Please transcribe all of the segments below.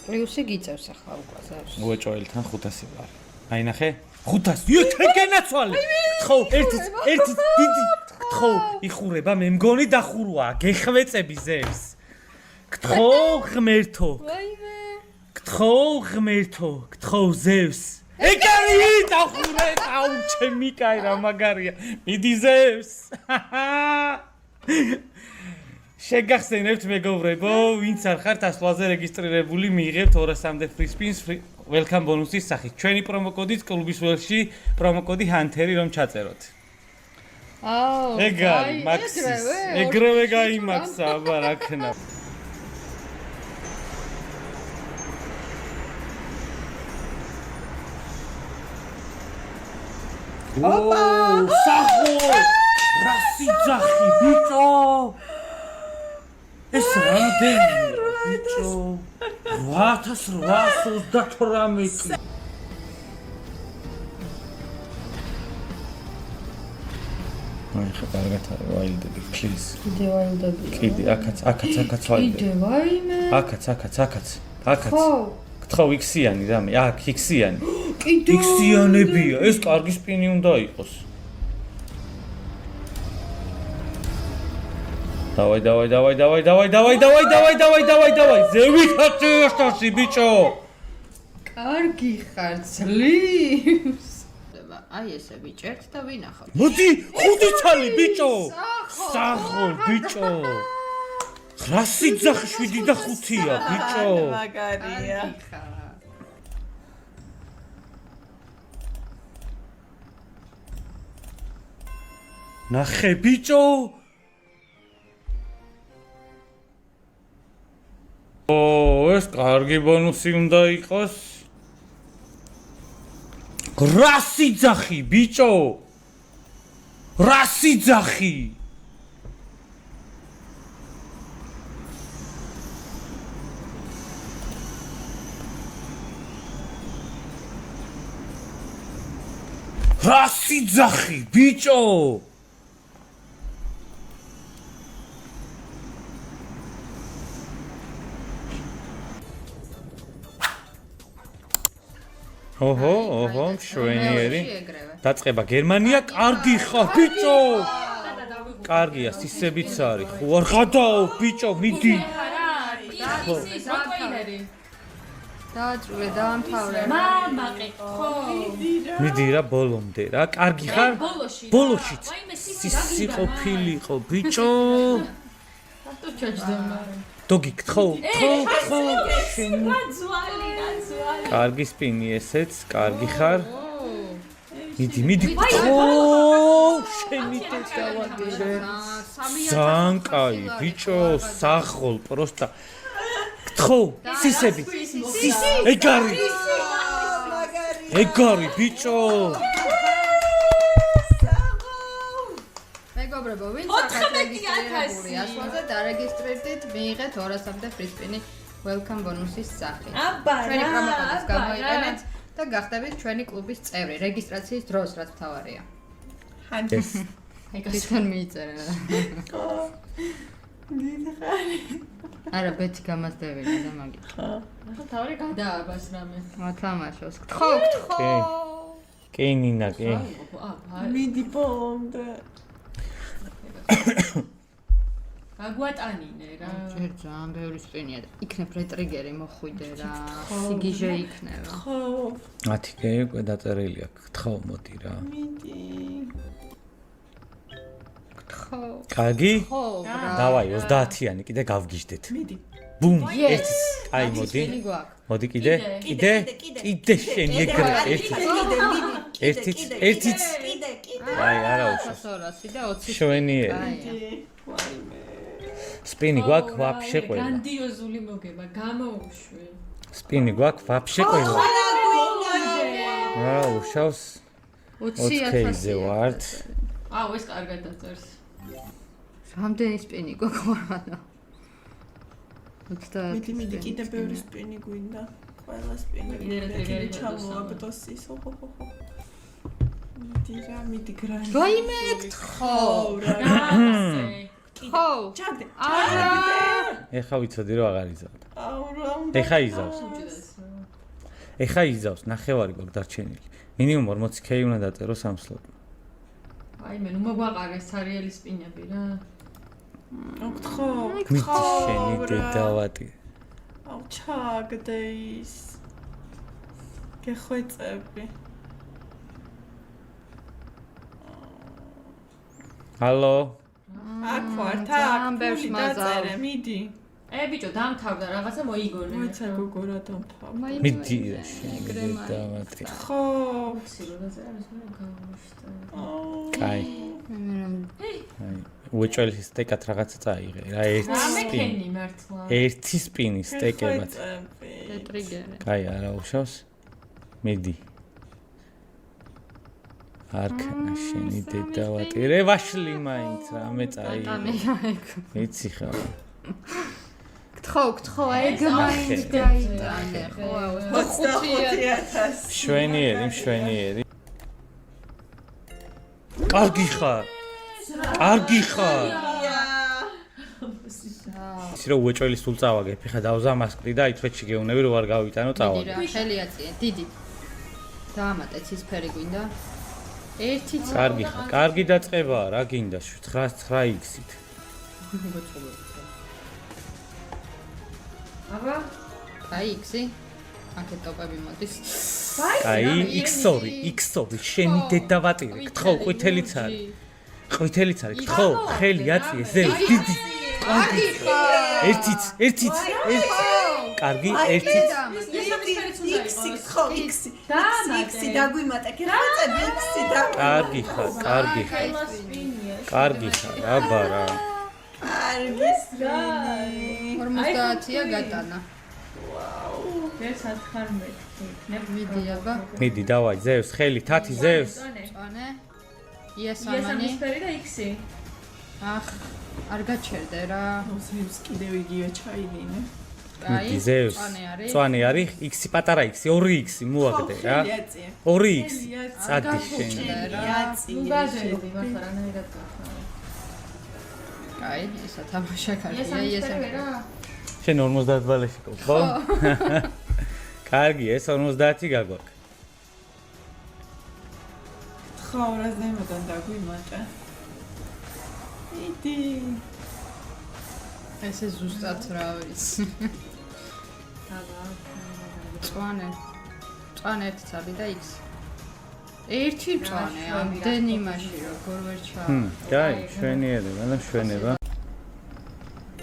პლუსი გიწევს ახლა უკვე ზავს. უეჭოელთან 500 ვარ. აი ნახე? 500. იოთე გენაცვალე. გთხო, ერთი დიდი გთხო, იხურება, მე მგონი დახურვა, გეხვეწები ზევს. გთხო, ღმერთო. ვაიმე. გთხო, ღმერთო, გთხო ზევს. ეგარი დახურე, აუ ჩემი კაი რა მაგარია. მიდი ზევს. შეგახსენებთ მეგობრებო, ვინც არ ხართ ასვლაზე რეგისტრირებული, მიიღებთ 200-მდე free spins welcome ბონუსის სახით. ჩვენი პრომოკოდით კლუბის ველში პრომოკოდი Hunter-ი რომ ჩაწეროთ. აუ, ეგარი მაქსის. ეგრევე გაიმაქსა, აბა რა ქნა. ოპა! სახო! რასი ძახი, ბიჭო! ეს რამდენია, ბიჭო? 8828. აი ხა კარგად არის, ვაილდები, please. კიდე ვაილდები. კიდე, აქაც ვაილდები. კიდე ვაიმე. აქაც. ხო. გთხოვ X-იანი რამე, აქ X-იანი. კიდე X-იანებია, ეს კარგი სპინი უნდა იყოს. Давай. ზევიქაცი ბიჭო. კარგი ხარ, ძლივს. აი ესე ვიჭერთ და ვინახავთ. მოდი, 5 ცალი ბიჭო. სახო ბიჭო. 900 ძახი 7 და 5-ია ბიჭო. მაგარია. ნახე ბიჭო. ეს კარგი ბონუსი უნდა იყოს. 800 ძახი ბიჭო. 800 ძახი. რასი ძახი ბიჭო. ოჰო, შვენიერი. დაწყება გერმანია, კარგი ხარ ბიჭო. კარგია, სისებიც არის. ხო არ გადაო ბიჭო, მიდი. დააწვე, დაამთავრე. ხო. მიდი რა ბოლომდე რა. კარგი ხარ? ბოლოშიც. სისი ყოფილიყო ბიჭო. რატო ჩაჯდება? დოგი გთხო. რაძვალი. კარგი სპინი ესეც, კარგი ხარ? მიდი. გთხო. შენი დავაგერე. ზანკაი ბიჭო, სახოლ პროსტა. გთხო, სისები. ეგარი ბიჭო. მეგობრებო, ვინც ახლა რეგისტრირებული ასვლაზე დარეგისტრირდით, მიიღეთ 200-მდე free spin welcome ბონუსის სახით. ჩვენი პრომოკოდის გამოიყენეთ და გახდებით ჩვენი კლუბის წევრი რეგისტრაციის დროს, რაც მთავარია. ეს თვითონ მიიწერე რა. არა, ბეთი გამასდევინა და მაგით. ახლა თავი გადააბას რამე. მოთამაშოს. გთხო. კი ნინა, კი. მიდი ბოლომდე. აგვატანინე რა. ჯერ ძალიან ბევრი სპინია და იქნებ რეტრიგერი მოხვიდე რა. სიგიჟე იქნება. ხო. 10 კი უკვე დაწერილი აქვს. გთხო, მოდი რა. მიდი. გთხო. კარგი? ხო, რა. დავაი 30-იანი კიდე გავგიჟდეთ. მიდი. ბუმ. Yes. აი მოდი. სპინი გვაქვს. მოდი კიდე. შენი ეგრე ერთიც. აი არა უშავს. 200 და 20. შვენიერი. სპინი გვაქვს ვაფშე ყველა. გრანდიოზული მოგება, გამოუშვი. სპინი გვაქვს ვაფშე ყველა. რა უშავს? 20-ზე ვართ. აუ ეს კარგად დაწერს. რამდენი სპინი გვაქვს მარა? 30. მიდი კიდე ბევრი სპინი გვინდა. ყველა სპინი. რეგისტრირებული ჩამოაბდოს ის. მიდი გრანდი. ვაიმე, გთხო. რა. ხო. ჩაგდე. არა. ეხა ვიცოდი რომ აღარ იზავდა. ეხა იზავს. ეხა იზავს, ნახევარი გვაქვს დარჩენილი. მინიმუმ 40k უნდა დაწერო 3 სლოტი. აი მე ნუ მოგვაყარეს სერიალის სპინები რა. მიდი შენი დედავატი. აუ ჩაგდე ის. გეხვეწები. ჰალო. აქ ვარ, თან დაწერე, მიდი. ბიჭო, დამთავრდა რაღაცა მოიგონე. მოიცა გოგო რა დამთავრდა. მიდი შენი დედავატი. ხო. ცირო დაწერა მე გავუშტა. კაი. უეჭველი სტეკად რაღაცა წაიღე რა ერთი მეკენი მართლა. ერთი სპინი სტეკებად. ტრიგერი. კაი, არა უშავს. მიდი. არქნა შენი დედავატი. რე ვაშლი მაინც რამე წაიღე. იცი ხარ. გთხოვ, ეგ მაინც გაიტანე, ხო, 25,000. შვენიერი. კარგი ხარ. ის რო უეჭველი სულ წავაგებ, ხა დავზამასკრი და ითვეთში გეუნები რო არ გავიტანო წავაგებ. დიდი რა, ხელი აწიე, დიდი. დაამატე ცისფერი გვინდა. ერთი კარგი ხარ, კარგი დაწყებაა, რა გინდა 9x-ით. აბა, აი X-ი. აქეთ ტოპები მოდის. აი, X2, შენი დედავატირე, გთხოვ, ყვითელიც არის. გთხოვ, ხელი აწიე, ზევს, დიდი. კარგი ხარ. ერთიც. კარგი, ერთიც. X-ი, ხო, X-ი. X-ი დაგვიმატე, გეხვეწები X-ი და. კარგი ხარ. კარგი ხარ, აბა რა. კარგი სპინი. 50-ია გატანა. ეს 19 მიდი აბა. მიდი, დავაი, ზევს, ხელი, თათი, ზევს. წვანე. იესამანი იესამანი. სფერი და X-ი. ახ, არ გაჩერდე რა. ზევს კიდევ იგივე ჩაიდინე. მიდი, ზევს. წვანე არის, X-ი პატარა X-ი, 2X-ი მოაგდე რა. 2X-ი. წადი შენი. ნუ გაჟერდი მართლა რანაირად გახარ. აი, ისა თამაშა კარგია, იესამანი რა. შენ 50 ბალეში ყავს, ხო? კარგი, ეს 50 გაგვაქვს. ხო, რაზემოდან დაგვიმატე. მიდი. ესე ზუსტად რა ვიცი. წვანე ერთი ცაბი და X. ერთი წვანე, ამდენ იმაში როგორ ვერ ჩა. კაი, შვენიერება.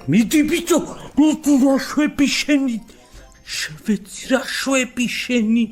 მიდი ბიჭო, მიდი რა შვები შენი. შვეცი რა შვები შენი.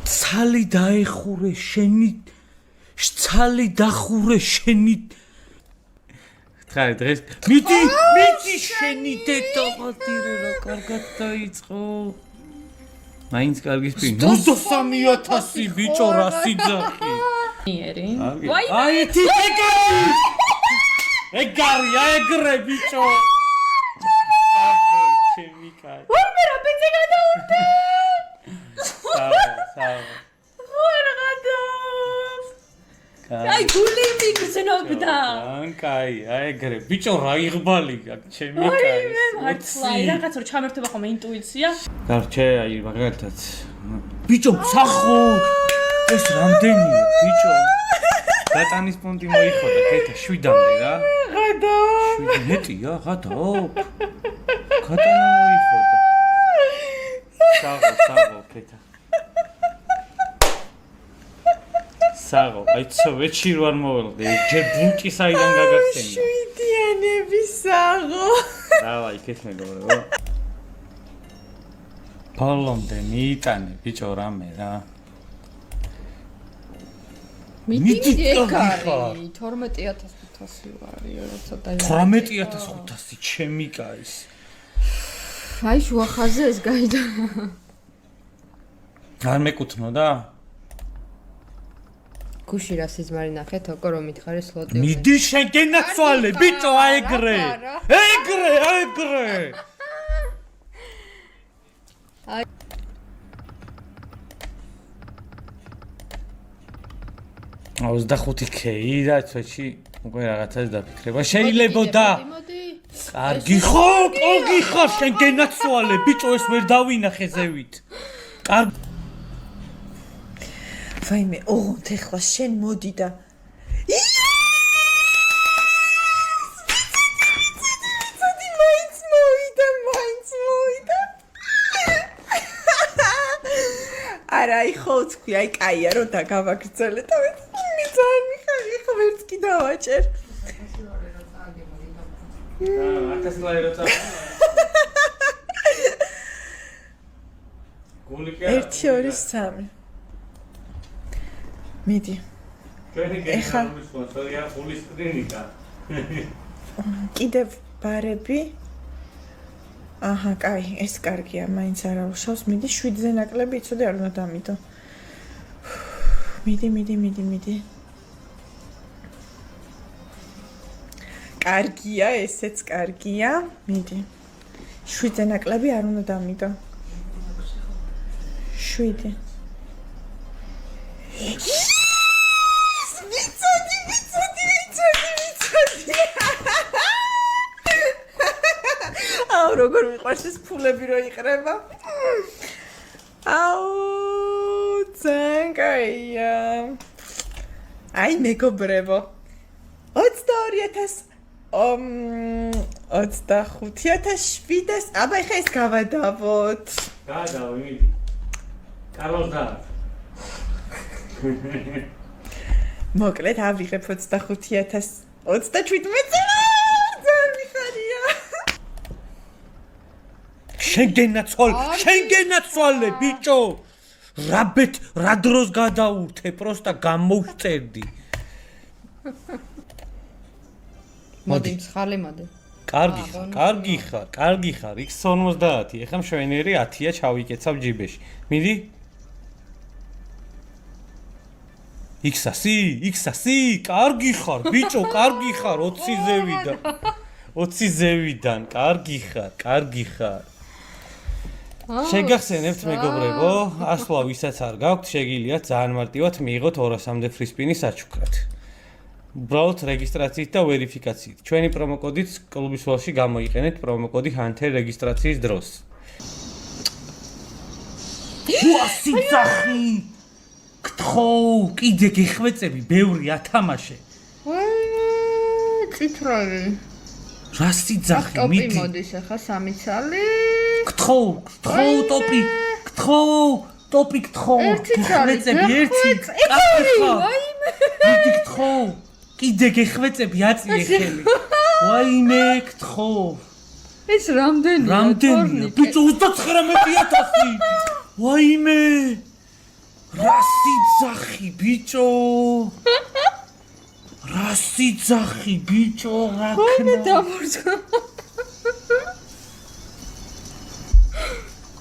ცალი დაეხურე შენი. ცალი დახურე შენი. ხარი დღეს მიდი შენი დედავატირე რა კარგად დაიწყო. მაინც კარგი სპინი. 23,000 ბიჭო რა სიძახი. იერი. აი ეგარია ეგრე ბიჭო. ჩემი კაი. ვერა პეცე გადაურდა. სავა. ვერა გადავს. აი გული მიგზნობდა. კაი, აი ეგრე ბიჭო რა იღბალი გაქვს ჩემი კაი. მე მართლა რაღაცა რომ ჩამერთება ხოლმე ინტუიცია. გარჩე აი მაგალითად. ბიჭო სახო. ეს რამდენია ბიჭო? გატანის პონტი მოიხოდა ქეთა 7-მდე რა. გადო. 7 მეტია, გადო. გატანა მოიხოდა. საღო ქეთა. საღო, აი ცოვეჩი რო არ მოველოდე, ჯერ ბუნკი საიდან გაგახსენდა. 7-იანები საღო. დავაი, ქეთ მეგობრებო. ბოლომდე მიიტანე ბიჭო რამე რა. მიდი ეგ არის 12,500 ვარი, ცოტა 18,500 ჩემი კაის. აი შუახაზე ეს გაიდა. არ მეკუთვნოდა? გუში რა სიზმარი ნახეთ, ოკო რომ მითხარი სლოტი. მიდი შენ გენაცვალე ბიჭო აი ეგრე. აი 25k და ცოტში უკვე რაღაცას დაფიქრება. შეიძლებოდა. მოდი. კარგი ხარ, შენ გენაცვალე, ბიჭო, ეს ვერ დავინახე ზევით. კარგი. ვაიმე, ოღონდ ეხლა შენ მოდი და არა, ხო თქვი, აი კაია რომ დაგავაგრძელე და მიწან მიხარი ხო ვერც კი დავაჭერ. ერთი, ორი, სამი. მიდი. ეხლა კიდევ ბარები. აჰა, კაი, ეს კარგია, მაინც არა უშავს. მიდი 7-ზე ნაკლები იცოდე არ უნდა დამიდო. მიდი. კარგია, ესეც კარგია. მიდი. 7-ზე ნაკლები არ უნდა დამიდო. 7. ვიცოდი. აუ, როგორ მიყვარს ეს ფულები რო იყრება. აუ, ძალიან კაია. აი, მეგობრებო. 22,000 25,700 აბა ეხა ეს გავადავოთ. გადავ მიდი. კარლოს და. მოკლედ ავიღებ 25,027 შენ გენაცვალე, ბიჭო. რა დროს გადაურთე, პროსტა გამოვწერდი. მოდი, ხალი მოდი. კარგი ხარ. X50, ეხლა მშვენიერი 10-ია ჩავიკეცავ ჯიბეში. მიდი. X100, კარგი ხარ, ბიჭო, კარგი ხარ, 20 ზევიდან, კარგი ხარ. შეგახსენებთ მეგობრებო, ასლა ვისაც არ გაქვთ, შეგიძლიათ ძალიან მარტივად მიიღოთ 200-მდე free spin-ი საჩუქრად. უბრალოდ რეგისტრაციით და ვერიფიკაციით. ჩვენი პრომოკოდით კლუბის ვალში გამოიყენეთ პრომოკოდი Hunter რეგისტრაციის დროს. ვასიცახი! კთხო, კიდე გეხვეწები, ბევრი ათამაშე. წითრალი. რა სიძახი, მიდი. ტოპი მოდის ახლა 3 ცალი. კთხო, ტოპი. გეხვეწები ერთი. მიდი კთხო. კიდე გეხვეწები აწიე ხელი. ვაიმე, კთხო. ეს რამდენია? ბიჭო 39,000. ვაიმე. რა სიძახი, ბიჭო. რა ვაიმე დამორჩა.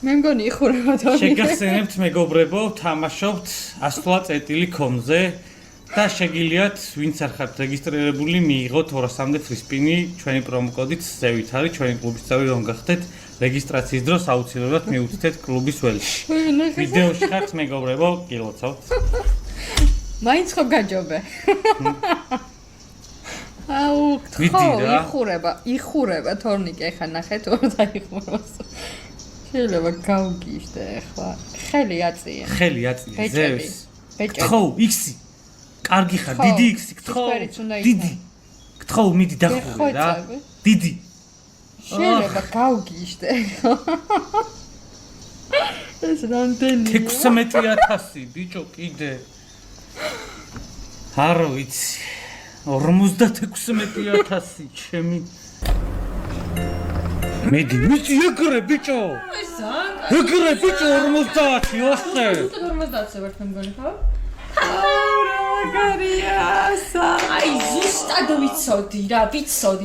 მე მგონი იხურება თორე. შეგახსენებთ მეგობრებო, თამაშობთ 100 წეტილი კომზე და შეგიძლიათ ვინც არ ხართ რეგისტრირებული მიიღოთ 200-მდე free spin-ი ჩვენი პრომოკოდით ზევით არის ჩვენი კლუბის წევრი რომ გახდეთ რეგისტრაციის დროს აუცილებლად მიუწვდეთ კლუბის ველში. ვიდეოში ხართ მეგობრებო, გილოცავთ. მაინც ხო გაჯობე. აუ, იხურება თორნიკე ხა ნახეთ ორ დაიხუროს. შეიძლება გავგიშდე ახლა. ხელი აწიე, ზევს. კთხო, X-ი. კარგი ხარ, დიდი X-ი, კთხო. დიდი. კთხო, მიდი დახურე რა. დიდი. შეიძლება გავგიშდე. ეს რამდენია? 16,000, ბიჭო, კიდე. არ ვიცი. 56,000 ჩემი. მიდი ეგრე ბიჭო. ეგრე ბიჭო 50 ოხე. 50-ზე ვარ მე მგონი ხო? აი ზუსტად ვიცოდი,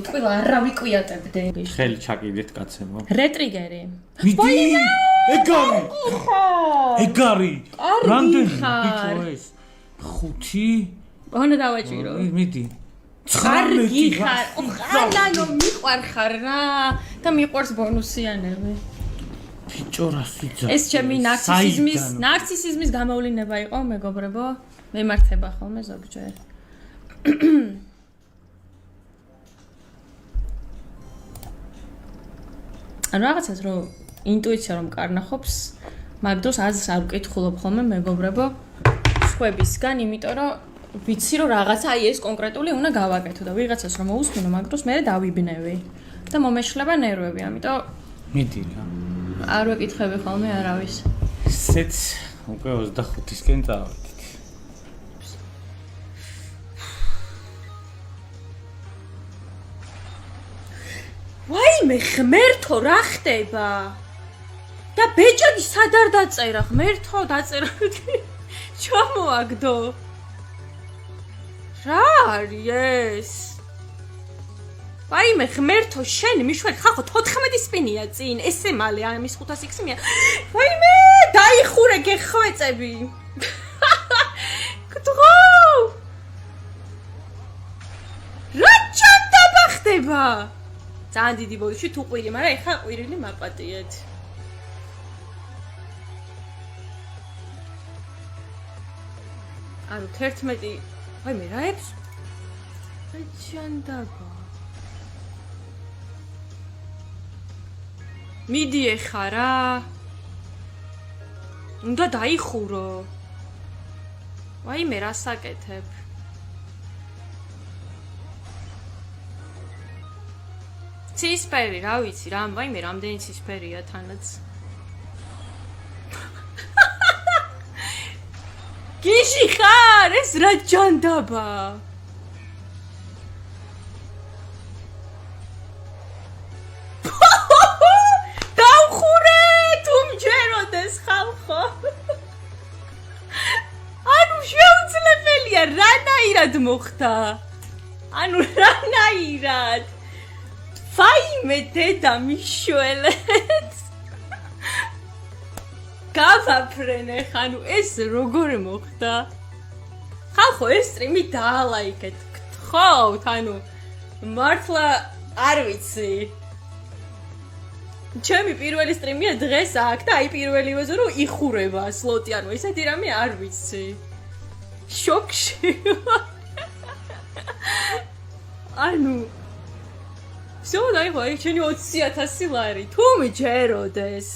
ყველა არა ვიკვიატებდე. ხელი ჩაკიდეთ კაცებო. რეტრიგერი. მიდი. ეგარი. რამდენი ბიჭო ეს? 5. ონა დავაჭირო. მიდი. კარგი ხარ. ხალანო მიყვარხარ რა. და მიყვარს ბონუსიანები. ბიჭო რა სიძა. ეს ჩემი ნარცისიზმის გამოვლინება იყო, მეგობრებო. მემართება ხოლმე ზოგჯერ. ანუ რაღაცას რომ ინტუიცია რომ კარნახობს, მაგ დროს აზრს არ ვკითხულობ ხოლმე მეგობრებო სხვებისგან, იმიტომ რომ ვიცი რომ რაღაცა აი ეს კონკრეტული უნდა გავაკეთო და ვიღაცას რომ მოусმინო, მაგ დროს მე დავიბნევი და მომეშლება ნერვები, ამიტომ მიდი რა. არ ვეკითხები ხოლმე არავის. ესეც უკვე 25-ისკენ წავედით. ვაიმე ღმერთო რა ხდება? და ბეჭადი სად არ დაწერა? ღმერთო დაწერა. ჩამოაგდო. რა არის ეს? ვაიმე ღმერთო შენ მიშველი ხახო 14 სპინია წინ ესე მალე ამის 500-ია. ვაიმე დაიხურე გეხვეწები. კთხო. რა ჩატაბა ხდება? ძალიან დიდი ბოდიში თუ ყვირი, მაგრამ ეხა ყვირილი მაპატიეთ. ანუ 11 ვაიმე რა ებს? რა ჩანდაბა. მიდი ეხა რა. უნდა დაიხურო. ვაიმე რა საკეთებ? ცისფერი, რა ვიცი, რა, ვაიმე რამდენი ცისფერია თანაც. გიჟი ხარ, ეს რა ჯანდაბა? დავხურე, თუ მჯეროდეს ხალხო. ანუ შეუძლებელია, რანაირად მოხდა? ანუ რანაირად? ვაიმე დედა მიშველეთ. გავაფრენე ხანუ ეს როგორ მოხდა? ხალხო ეს სტრიმი დაალაიქეთ. გთხოვთ, ანუ მართლა არ ვიცი. ჩემი პირველი სტრიმია დღეს აქ და აი პირველი ვეზო რომ იხურება სლოტი, ანუ ესეთი რამე არ ვიცი. შოკში. ანუ всё, დაიხო, აი ჩემი 20,000 ლარი. თუ მიჯეროდეს.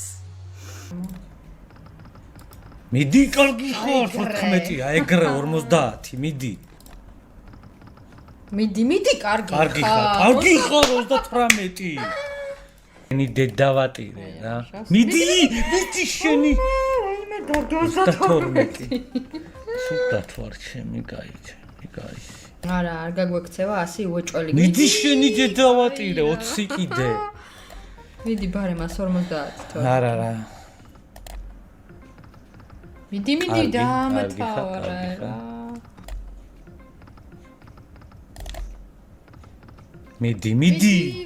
მიდი კარგი ხარ 14-ია, ეგრე 50, მიდი. მიდი, კარგი ხარ. კარგი ხარ, კარგი ხარ 38. ენი დედავატირე რა. მიდი შენი. ვაიმე დაგდოზე 12. სულდათ ვარ ჩემი, კაი. არა, არ გაგვექცევა 100 უეჭველი. მიდი შენი დედავატირე 20 კიდე. მიდი ბარე მას 50 თორე. არა. მიდი დამთავრე რა. მიდი.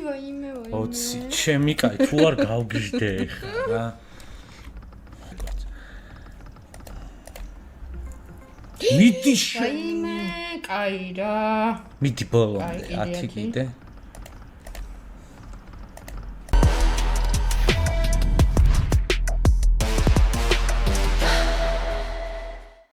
ვაიმე. 20 ჩემი კაი, თუ არ გავგიჟდე ხა რა. მიდი ვაიმე, კაი რა. მიდი ბოლომდე 10 კიდე.